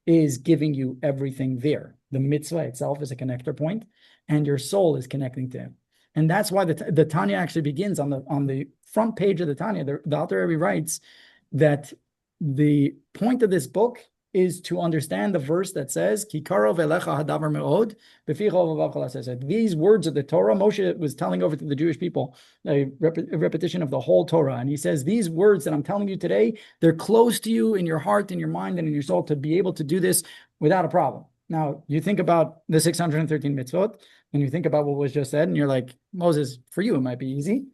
is giving you everything there. The mitzvah itself is a connector point, and your soul is connecting to him. And that's why the Tanya actually begins on the front page of the Tanya. The Alter Rebbe writes that the point of this book is to understand the verse that says, Ki karov elecha hadavar me'od, b'ficha u'v'vavcha la'aseh. These words of the Torah, Moshe was telling over to the Jewish people, a repetition of the whole Torah. And he says, these words that I'm telling you today, they're close to you in your heart, in your mind, and in your soul to be able to do this without a problem. Now, you think about the 613 mitzvot, and you think about what was just said, and you're like, Moses, for you, it might be easy.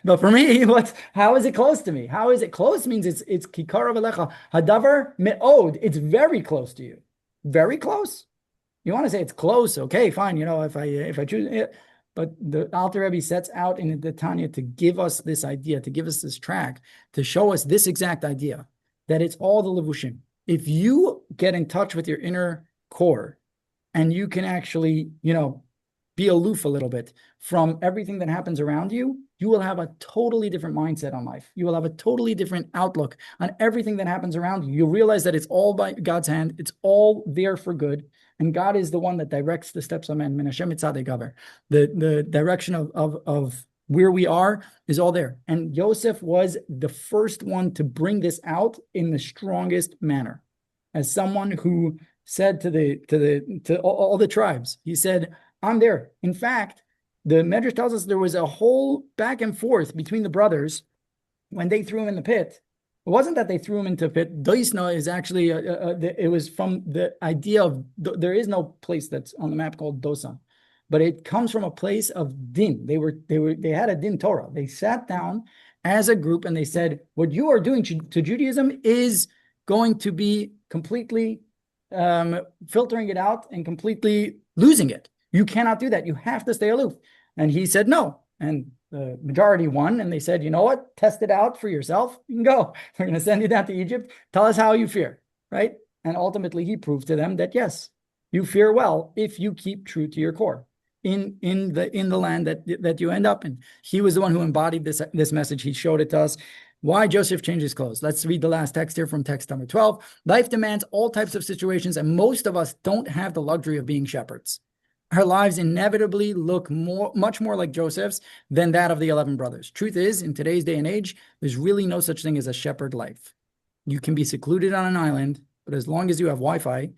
But for me, how is it close to me? How is it close? Means it's kikarav elecha hadavar me'od. It's very close to you. Very close. You want to say it's close, okay, fine. If I choose it. But the Alter Rebbe sets out in the Tanya to give us this idea, to give us this track, to show us this exact idea, that it's all the levushim. If you get in touch with your inner core, and you can actually, be aloof a little bit from everything that happens around you, you will have a totally different mindset on life. You will have a totally different outlook on everything that happens around you. You'll realize that it's all by God's hand. It's all there for good. And God is the one that directs the steps of man. The direction of where we are is all there. And Yosef was the first one to bring this out in the strongest manner. As someone who said to all the tribes, he said, I'm there. In fact, the Medrash tells us there was a whole back and forth between the brothers when they threw him in the pit. It wasn't that they threw him into a pit. Doisna is actually, it was from the idea of, there is no place that's on the map called Dosan, but it comes from a place of din. They had a din Torah. They sat down as a group and they said, what you are doing to Judaism is going to be completely filtering it out and completely losing it. You cannot do that. You have to stay aloof. And he said no. And the majority won. And they said, you know what? Test it out for yourself. You can go. We're going to send you down to Egypt. Tell us how you fear, right? And ultimately, he proved to them that, yes, you fear well if you keep true to your core in the land that you end up in. He was the one who embodied this message. He showed it to us. Why Joseph changed his clothes. Let's read the last text here from text number 12. Life demands all types of situations, and most of us don't have the luxury of being shepherds. Our lives inevitably look much more like Joseph's than that of the 11 brothers. Truth is, in today's day and age, there's really no such thing as a shepherd life. You can be secluded on an island, but as long as you have Wi-Fi,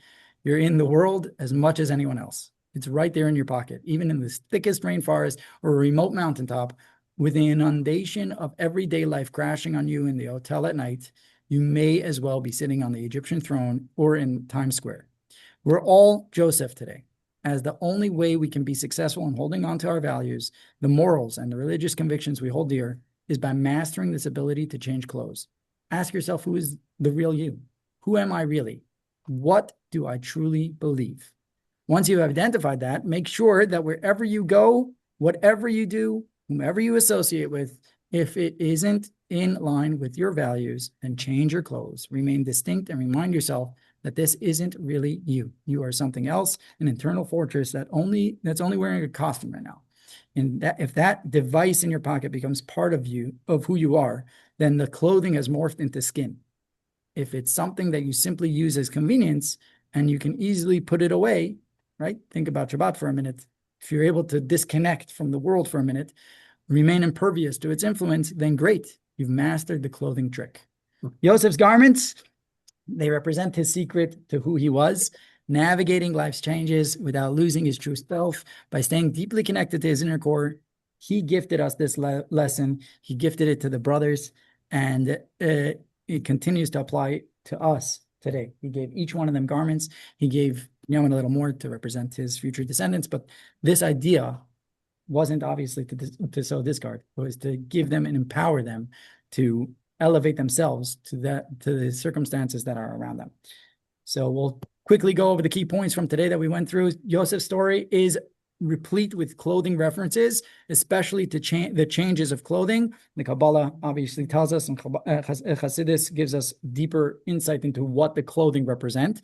you're in the world as much as anyone else. It's right there in your pocket, even in the thickest rainforest or a remote mountaintop. With the inundation of everyday life crashing on you in the hotel at night, you may as well be sitting on the Egyptian throne or in Times Square. We're all Joseph today, as the only way we can be successful in holding on to our values, the morals and the religious convictions we hold dear, is by mastering this ability to change clothes. Ask yourself, who is the real you? Who am I really? What do I truly believe? Once you have identified that, make sure that wherever you go, whatever you do, whomever you associate with, if it isn't in line with your values, then change your clothes. Remain distinct and remind yourself that this isn't really you. You are something else, an internal fortress that's only wearing a costume right now. And that if that device in your pocket becomes part of you, of who you are, then the clothing has morphed into skin. If it's something that you simply use as convenience and you can easily put it away, right? Think about Shabbat for a minute. If you're able to disconnect from the world for a minute, remain impervious to its influence, then great. You've mastered the clothing trick. Joseph's garments, they represent his secret to who he was, navigating life's changes without losing his true self by staying deeply connected to his inner core. He gifted us this lesson. He gifted it to the brothers, and it continues to apply to us today. He gave each one of them garments. He gave Yaman a little more to represent his future descendants, but this idea wasn't obviously to sow discard. It was to give them and empower them to elevate themselves to the circumstances that are around them. So we'll quickly go over the key points from today that we went through. Joseph's story is replete with clothing references, especially to the changes of clothing. The Kabbalah obviously tells us, and Chassidus gives us deeper insight into what the clothing represent.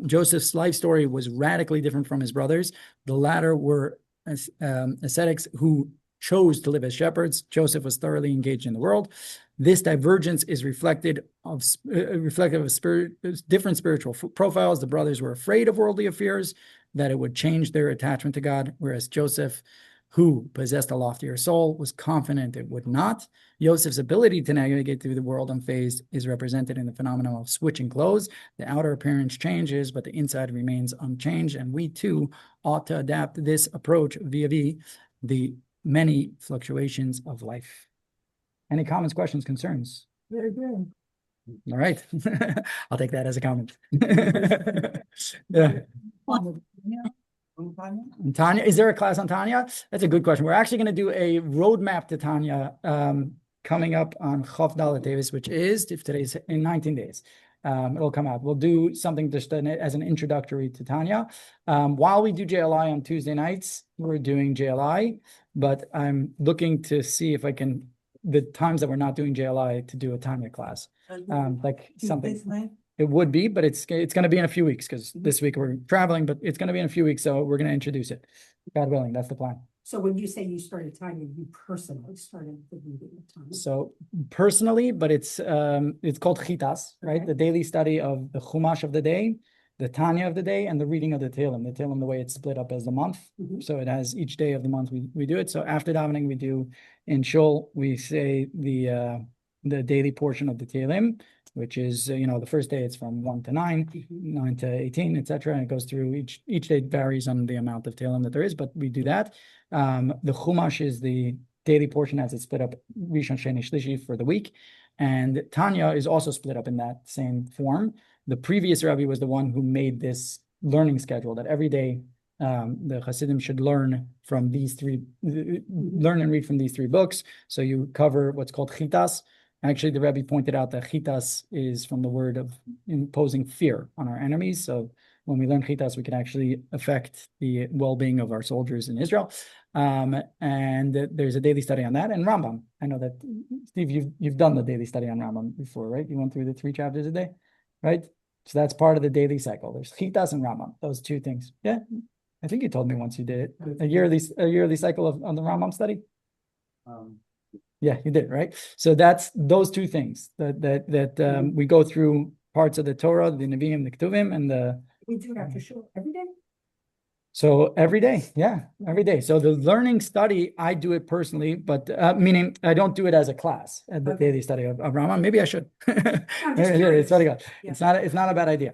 Joseph's life story was radically different from his brothers. The latter were ascetics who chose to live as shepherds. Joseph was thoroughly engaged in the world. This divergence is reflective of different spiritual profiles. The brothers were afraid of worldly affairs, that it would change their attachment to God, whereas Joseph, who possessed a loftier soul, was confident it would not. Joseph's ability to navigate through the world unfazed is represented in the phenomenon of switching clothes. The outer appearance changes, but the inside remains unchanged, and we too ought to adapt this approach vis-a-vis the many fluctuations of life. Any comments, questions, concerns? Very good. All right. I'll take that as a comment. Yeah. And Tanya, is there a class on Tanya? That's a good question. We're actually going to do a roadmap to Tanya coming up on Chof Dalet Davis, which is, if today's in 19 days. It'll come out. We'll do something just as an introductory to Tanya. While we do JLI on Tuesday nights, we're doing JLI, but I'm looking to see if I can, the times that we're not doing JLI, to do a Tanya class. Like something. It would be, but it's going to be in a few weeks, because this week we're traveling, but it's going to be in a few weeks, so we're going to introduce it. God willing, that's the plan. So when you say you started timing, you personally started the reading of time. So personally, but it's called chitas, right? Okay. The daily study of the chumash of the day, the Tanya of the day, and the reading of the Tehillim. The Tehillim, the way it's split up as the month. Mhm. So it has each day of the month we do it. So after davening, we do in shul, we say the daily portion of the Tehillim, which is, the first day it's from 1 to 9, 9 to 18, etc. And it goes through each day varies on the amount of Tehillim that there is, but we do that. The chumash is the daily portion as it's split up Rishon, Sheni, Shlishi for the week. And Tanya is also split up in that same form. The previous Rabbi was the one who made this learning schedule that every day the Hasidim should learn and read from these 3 books. So you cover what's called chitas. Actually, the Rebbe pointed out that chitas is from the word of imposing fear on our enemies. So when we learn chitas, we can actually affect the well-being of our soldiers in Israel. And there's a daily study on that. And Rambam, I know that, Steve, you've done the daily study on Rambam before, right? You went through the 3 chapters a day, right? So that's part of the daily cycle. There's chitas and Rambam, those 2 things. Yeah, I think you told me once you did it. A yearly cycle on the Rambam study. Yeah, you did, right? So that's those 2 things that we go through parts of the Torah, the Nevi'im, the Ketuvim, and the. We do it after shul every day. So every day, yeah, every day. So the learning study, I do it personally, but meaning I don't do it as a class at the daily study of Rambam. Maybe I should. It's not a bad idea.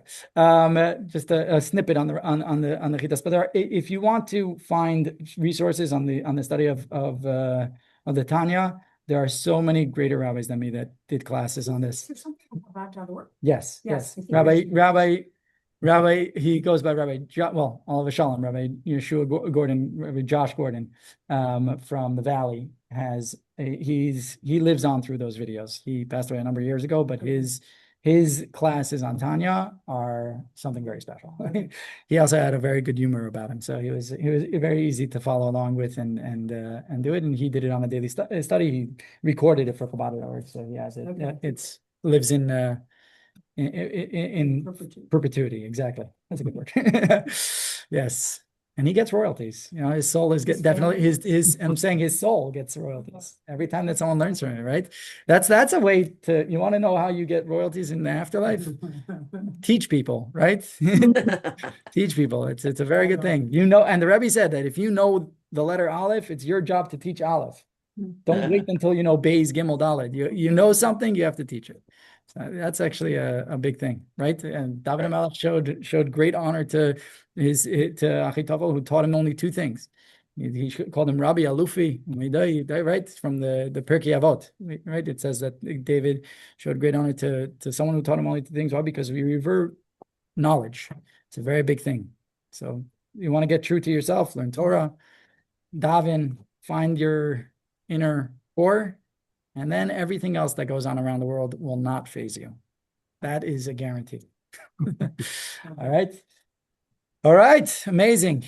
Just a snippet on the chitas. But if you want to find resources on the study of the Tanya, there are so many greater rabbis than me that did classes on this. Is there something about Chabad.org? Yes. Yes, I think Rabbi, he goes by Rabbi, Oliver Shalom, Rabbi Yeshua Gordon, Rabbi Josh Gordon, from the Valley he lives on through those videos. He passed away a number of years ago, but his classes on Tanya are something very special. He also had a very good humor about him, so he was very easy to follow along with and do it. And he did it on a daily study. He recorded it for Chabad.org, so he has it. Okay. It's lives in perpetuity. Exactly, that's a good word. Yes, and he gets royalties. His soul is definitely his. I'm saying his soul gets royalties every time that someone learns from it. Right? That's a way to. You want to know how you get royalties in the afterlife? Teach people, right? Teach people. It's a very good thing. And the Rebbe said that if you know the letter Aleph, it's your job to teach Aleph. Don't wait until you know Beis, Gimel, Daled. You know something, you have to teach it. So that's actually a big thing, right? And David HaMelech showed great honor to Achitofel, who taught him only 2 things. He called him Rabbi Alufi, right? From the Pirkei Avot, right? It says that David showed great honor to someone who taught him only 2 things. Why? Because we revere knowledge. It's a very big thing. So you want to get true to yourself, learn Torah, daven, find your inner core, and then everything else that goes on around the world will not faze you. That is a guarantee. All right. Amazing.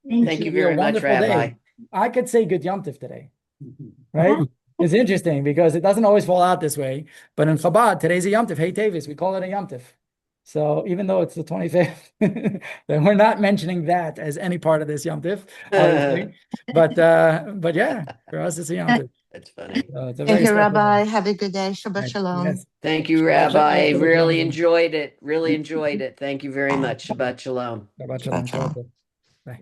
Thank you very much, Rabbi. I could say good Yom Tov today, right? It's interesting because it doesn't always fall out this way. But in Chabad, today's a Yom Tov. Hey, Tavis, we call it a Yom Tov. So even though it's the 25th, then we're not mentioning that as any part of this Yom Tov, obviously. But yeah, for us it's a Yom Tov. That's funny. Thank you, Rabbi. Have a good day. Shabbat shalom. Yes. Thank you, Rabbi. Really enjoyed it. Thank you very much. Shabbat shalom. Shabbat shalom. Shabbat shalom. Bye.